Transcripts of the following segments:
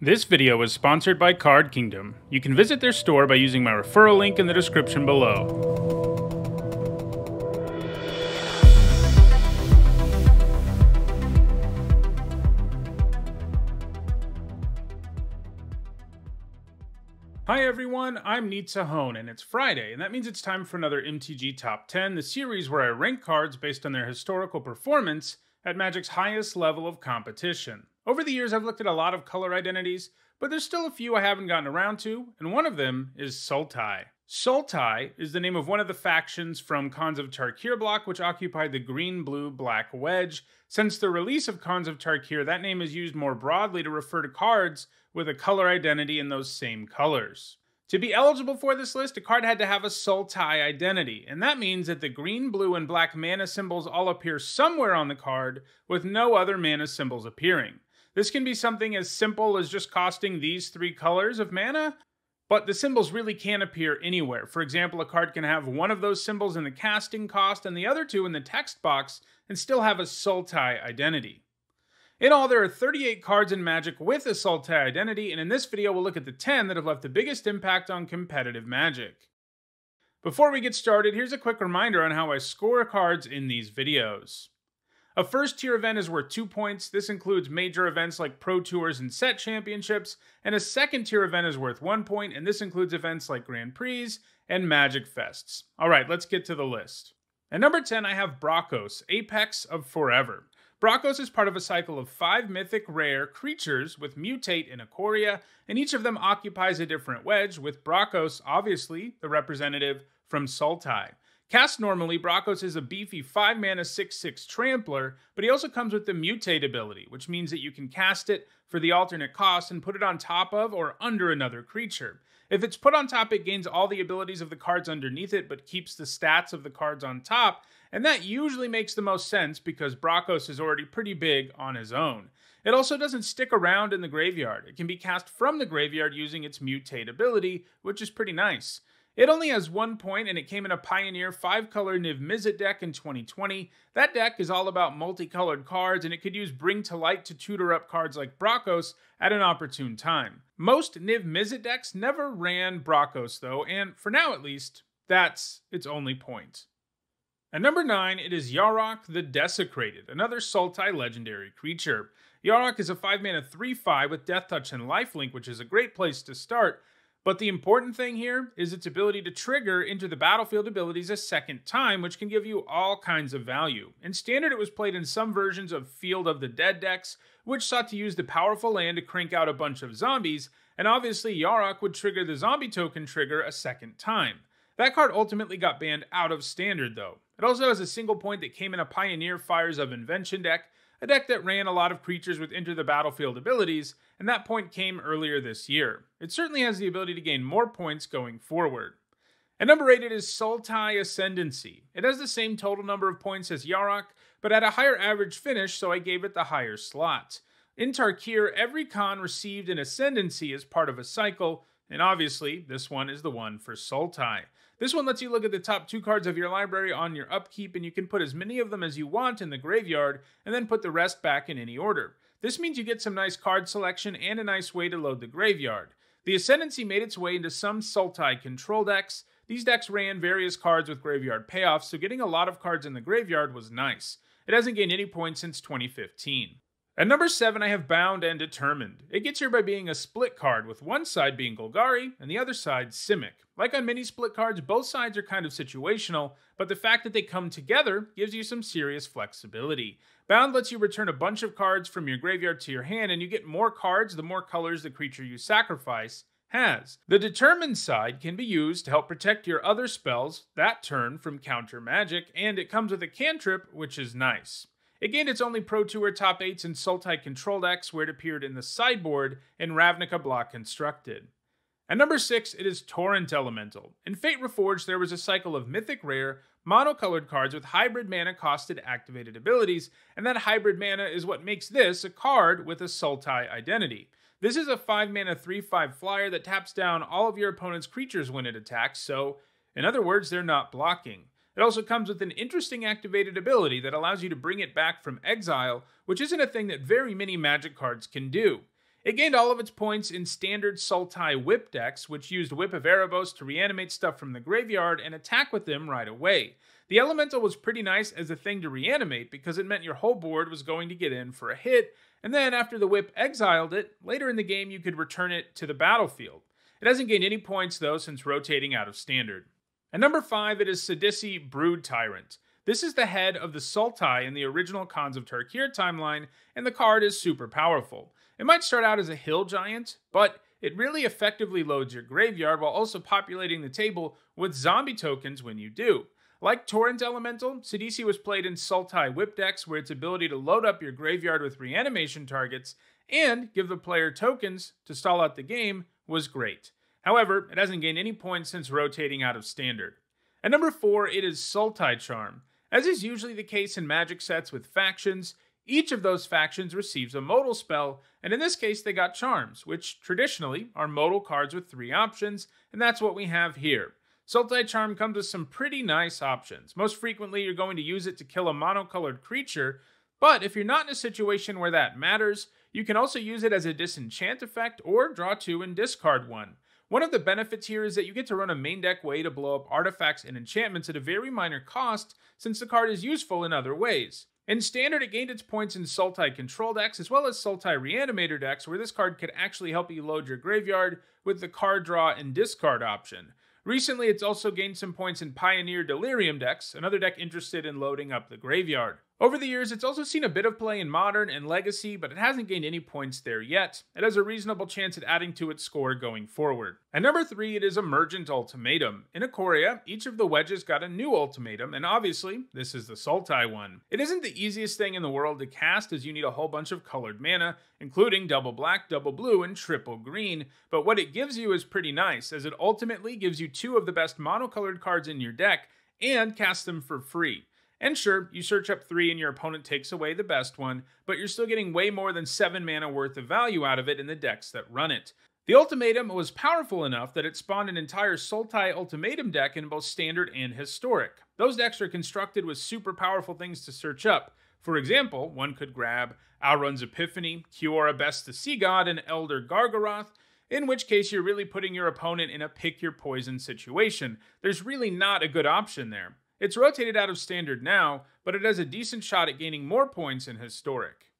This video is sponsored by Card Kingdom. You can visit their store by using my referral link in the description below. Hi everyone, I'm Nitsa Hone, and it's Friday, and that means it's time for another MTG Top 10, the series where I rank cards based on their historical performance at Magic's highest level of competition. Over the years, I've looked at a lot of color identities, but there's still a few I haven't gotten around to, and one of them is Sultai. Sultai is the name of one of the factions from Khans of Tarkir block, which occupied the green-blue-black wedge. Since the release of Khans of Tarkir, that name is used more broadly to refer to cards with a color identity in those same colors. To be eligible for this list, a card had to have a Sultai identity, and that means that the green, blue, and black mana symbols all appear somewhere on the card with no other mana symbols appearing. This can be something as simple as just costing these three colors of mana, but the symbols really can appear anywhere. For example, a card can have one of those symbols in the casting cost and the other two in the text box and still have a Sultai identity. In all, there are 38 cards in Magic with a Sultai identity, and in this video we'll look at the 10 that have left the biggest impact on competitive Magic. Before we get started, here's a quick reminder on how I score cards in these videos. A first tier event is worth 2 points. This includes major events like Pro Tours and Set Championships, and a second tier event is worth 1 point, and this includes events like Grand Prix and Magic Fests. Alright, let's get to the list. At number 10, I have Brakos, Apex of Forever. Brakos is part of a cycle of 5 mythic rare creatures with Mutate and Ikoria, and each of them occupies a different wedge, with Brakos obviously the representative from Sultai. Cast normally, Brakos is a beefy 5-mana 6/6 Trampler, but he also comes with the Mutate ability, which means that you can cast it for the alternate cost and put it on top of or under another creature. If it's put on top, it gains all the abilities of the cards underneath it, but keeps the stats of the cards on top, and that usually makes the most sense because Brakos is already pretty big on his own. It also doesn't stick around in the graveyard. It can be cast from the graveyard using its Mutate ability, which is pretty nice. It only has 1 point, and it came in a Pioneer 5-color Niv Mizzet deck in 2020. That deck is all about multicolored cards, and it could use Bring to Light to tutor up cards like Brakos at an opportune time. Most Niv Mizzet decks never ran Brakos though, and for now at least, that's its only point. At number 9, it is Yarok the Desecrated, another Sultai legendary creature. Yarok is a 5-mana 3/5 with Death Touch and Lifelink, which is a great place to start. But the important thing here is its ability to trigger into the battlefield abilities a second time, which can give you all kinds of value. In Standard, it was played in some versions of Field of the Dead decks, which sought to use the powerful land to crank out a bunch of zombies, and obviously Yarok would trigger the zombie token trigger a second time. That card ultimately got banned out of Standard though. It also has a single point that came in a Pioneer Fires of Invention deck, a deck that ran a lot of creatures with Enter the Battlefield abilities, and that point came earlier this year. It certainly has the ability to gain more points going forward. At number 8, it is Sultai Ascendancy. It has the same total number of points as Yarok, but at a higher average finish, so I gave it the higher slot. In Tarkir, every Khan received an Ascendancy as part of a cycle, and obviously, this one is the one for Sultai. This one lets you look at the top 2 cards of your library on your upkeep, and you can put as many of them as you want in the graveyard, and then put the rest back in any order. This means you get some nice card selection and a nice way to load the graveyard. The Ascendancy made its way into some Sultai control decks. These decks ran various cards with graveyard payoffs, so getting a lot of cards in the graveyard was nice. It hasn't gained any points since 2015. At number 7, I have Bound and Determined. It gets here by being a split card, with one side being Golgari and the other side Simic. Like on many split cards, both sides are kind of situational, but the fact that they come together gives you some serious flexibility. Bound lets you return a bunch of cards from your graveyard to your hand, and you get more cards the more colors the creature you sacrifice has. The Determined side can be used to help protect your other spells that turn from counter magic, and it comes with a cantrip, which is nice. It gained its only Pro Tour top 8s in Sultai control decks, where it appeared in the sideboard in Ravnica block constructed. At number 6, it is Torrent Elemental. In Fate Reforged, there was a cycle of mythic rare, monocolored cards with hybrid mana costed activated abilities, and that hybrid mana is what makes this a card with a Sultai identity. This is a 5-mana 3/5 flyer that taps down all of your opponent's creatures when it attacks, so in other words, they're not blocking. It also comes with an interesting activated ability that allows you to bring it back from exile, which isn't a thing that very many Magic cards can do. It gained all of its points in standard Sultai Whip decks, which used Whip of Erebos to reanimate stuff from the graveyard and attack with them right away. The Elemental was pretty nice as a thing to reanimate because it meant your whole board was going to get in for a hit, and then after the Whip exiled it, later in the game you could return it to the battlefield. It hasn't gained any points though since rotating out of standard. At number 5, it is Sidisi Brood Tyrant. This is the head of the Sultai in the original Khans of Tarkir timeline, and the card is super powerful. It might start out as a hill giant, but it really effectively loads your graveyard while also populating the table with zombie tokens when you do. Like Torrent Elemental, Sidisi was played in Sultai Whip decks where its ability to load up your graveyard with reanimation targets and give the player tokens to stall out the game was great. However, it hasn't gained any points since rotating out of standard. At number 4, it is Sultai Charm. As is usually the case in Magic sets with factions, each of those factions receives a modal spell, and in this case they got charms, which traditionally are modal cards with 3 options, and that's what we have here. Sultai Charm comes with some pretty nice options. Most frequently you're going to use it to kill a monocolored creature, but if you're not in a situation where that matters, you can also use it as a disenchant effect or draw 2 and discard 1. One of the benefits here is that you get to run a main deck way to blow up artifacts and enchantments at a very minor cost, since the card is useful in other ways. In Standard, it gained its points in Sultai Control decks, as well as Sultai Reanimator decks, where this card could actually help you load your graveyard with the card draw and discard option. Recently, it's also gained some points in Pioneer Delirium decks, another deck interested in loading up the graveyard. Over the years, it's also seen a bit of play in Modern and Legacy, but it hasn't gained any points there yet. It has a reasonable chance at adding to its score going forward. At number 3, it is Emergent Ultimatum. In Ikoria, each of the wedges got a new ultimatum, and obviously, this is the Sultai one. It isn't the easiest thing in the world to cast, as you need a whole bunch of colored mana, including double black, double blue, and triple green, but what it gives you is pretty nice, as it ultimately gives you 2 of the best monocolored cards in your deck, and casts them for free. And sure, you search up 3 and your opponent takes away the best one, but you're still getting way more than 7 mana worth of value out of it in the decks that run it. The Ultimatum was powerful enough that it spawned an entire Sultai Ultimatum deck in both Standard and Historic. Those decks are constructed with super powerful things to search up. For example, one could grab Alrund's Epiphany, Kiora Best the Sea God, and Elder Gargaroth, in which case you're really putting your opponent in a pick your poison situation. There's really not a good option there. It's rotated out of Standard now, but it has a decent shot at gaining more points in Historic.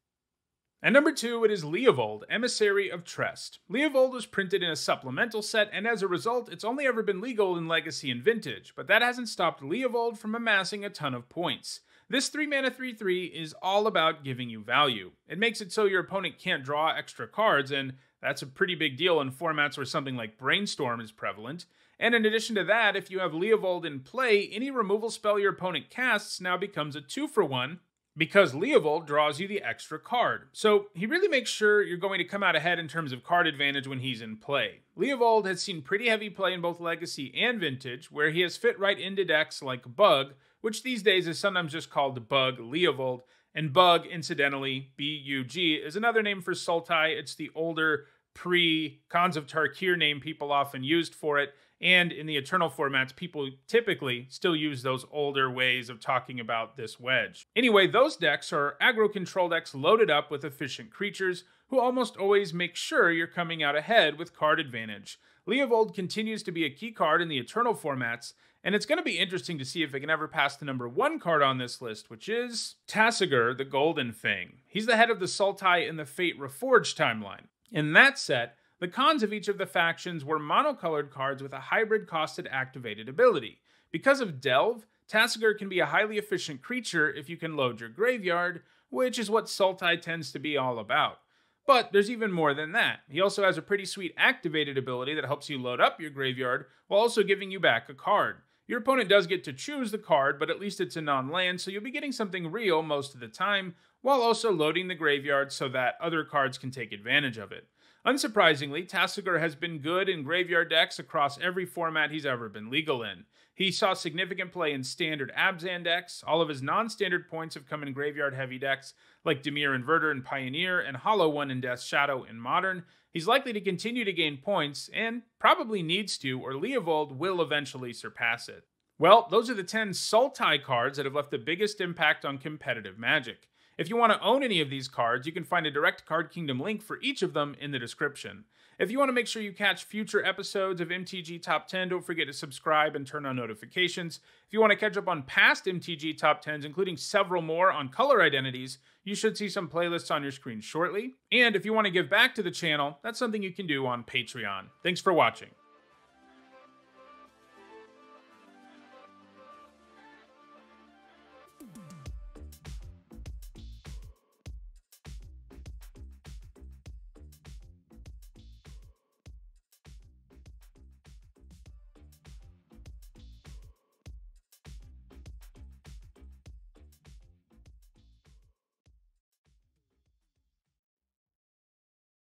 At number 2, it is Leovold, Emissary of Trest. Leovold was printed in a supplemental set, and as a result, it's only ever been legal in Legacy and Vintage, but that hasn't stopped Leovold from amassing a ton of points. This 3-mana 3/3 is all about giving you value. It makes it so your opponent can't draw extra cards, and that's a pretty big deal in formats where something like Brainstorm is prevalent. And in addition to that, if you have Leovold in play, any removal spell your opponent casts now becomes a 2-for-1, because Leovold draws you the extra card. So he really makes sure you're going to come out ahead in terms of card advantage when he's in play. Leovold has seen pretty heavy play in both Legacy and Vintage, where he has fit right into decks like Bug, which these days is sometimes just called Bug Leovold, and Bug, incidentally, B-U-G, is another name for Sultai. It's the older pre-Khans of Tarkir name people often used for it, and in the Eternal formats, people typically still use those older ways of talking about this wedge. Anyway, those decks are aggro control decks loaded up with efficient creatures who almost always make sure you're coming out ahead with card advantage. Leovold continues to be a key card in the Eternal formats, and it's going to be interesting to see if it can ever pass the number 1 card on this list, which is Tasigur the Golden Fang. He's the head of the Sultai in the Fate Reforged timeline. In that set, the cons of each of the factions were monocolored cards with a hybrid costed activated ability. Because of Delve, Tasigur can be a highly efficient creature if you can load your graveyard, which is what Sultai tends to be all about. But there's even more than that. He also has a pretty sweet activated ability that helps you load up your graveyard while also giving you back a card. Your opponent does get to choose the card, but at least it's a non-land, so you'll be getting something real most of the time, while also loading the graveyard so that other cards can take advantage of it. Unsurprisingly, Tasigur has been good in graveyard decks across every format he's ever been legal in. He saw significant play in standard Abzan decks. All of his non-standard points have come in graveyard-heavy decks like Dimir Inverter in Pioneer and Hollow One in Death's Shadow in Modern. He's likely to continue to gain points, and probably needs to, or Leovold will eventually surpass it. Well, those are the 10 Sultai cards that have left the biggest impact on competitive Magic. If you want to own any of these cards, you can find a direct Card Kingdom link for each of them in the description. If you want to make sure you catch future episodes of MTG Top 10, don't forget to subscribe and turn on notifications. If you want to catch up on past MTG Top 10s, including several more on color identities, you should see some playlists on your screen shortly. And if you want to give back to the channel, that's something you can do on Patreon. Thanks for watching.